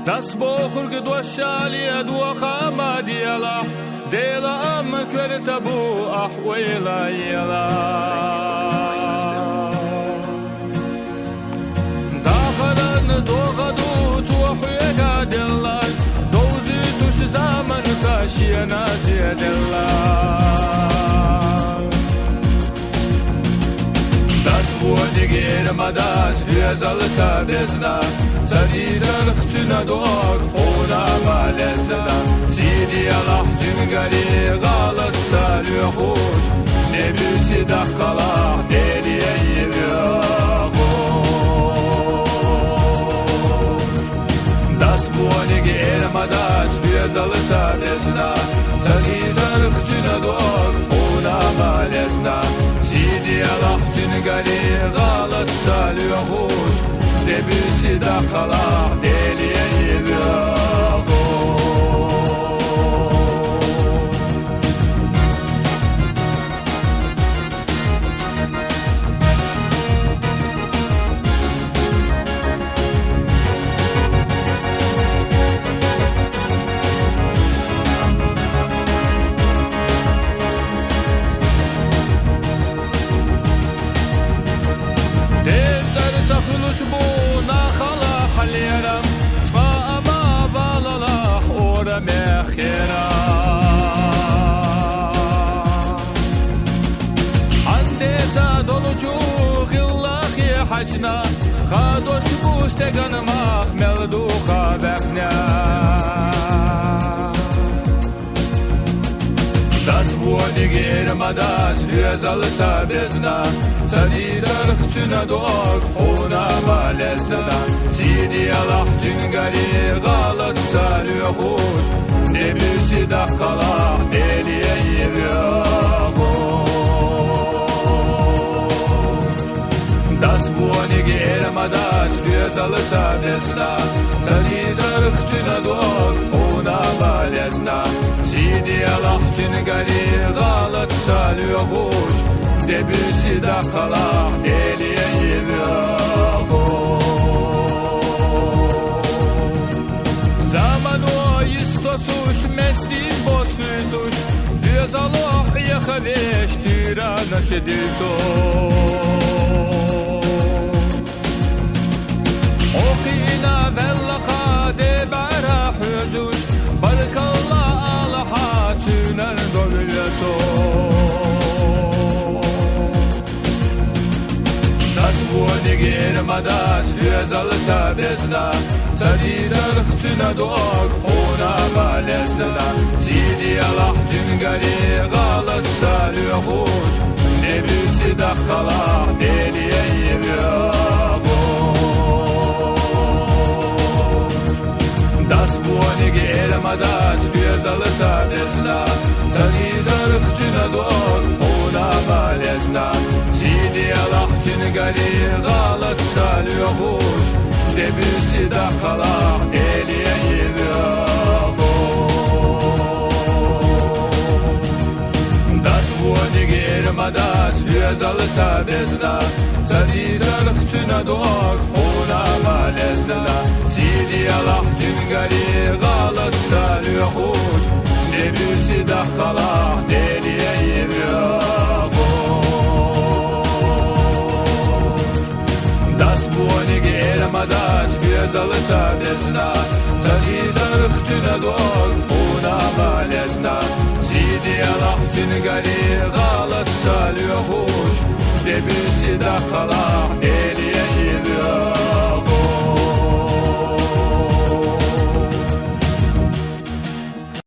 Das bochur gedwashali dwa khamadiyala dela am kwertabu ahwela yala daharan dogadu tuhuyaga della dozi tush zaman tashiyana ziyadella das buodigir madas yazalta bezna Zaritar khchuna dog khona malesna Sidi Allah cingari galat saluhush Nebüsi dakkalah deliye yivyahush Das buonigi ermadas Vyazalta desna Zaritar khchuna dog khona malesna Sidi Allah cingari galat saluhush Nebüsi dakkalah deliye yivyahush مخيرا عندي زادولوچو غلاخي حجنا خادوش بوشتگان مخ ملدو خابخنا Das buodigir madas Vyazalta bezna Zaritar khchuna dog khona malesna Sidi Allah cingari galat saluhush Nebüsi dakkalah deliye yivyahush Das buonigir madas Vyazalta bezna Zaritar khchuna dog khona malesna Sidi Allah cingari galat saluhush Nebüsi dakkalah deliye yivyahush Zaman o istosush mestin boskutush Düz Allah yakhavesh tyrana şeditush Oqina vellaqa debara huzush Barkallah alaha tünen dövletush Das buonigir madas Vyazalta bezna Zaritar khchuna dog khona malesna Sidi Allah cingari galat saluhush Nebüsi dakkalah deliye yivyahush Das buonigir madas Vyazalta bezna Zaritar khchuna dog khona malesna Sidi Allah cingari galat saluhush Nebüsi dakkalah deliye yivyahush Das buonigir madas Vyazalta bezna Zaritar khchuna dog khona malesna Sidi Allah cingari galat saluhush Nebüsi dakkalah deliye yivyahush Das buonigir madas Vyazalta bezna Zaritar khchuna dog khona malesna Sidi Allah cingari galat saluhush Nebüsi dakkalah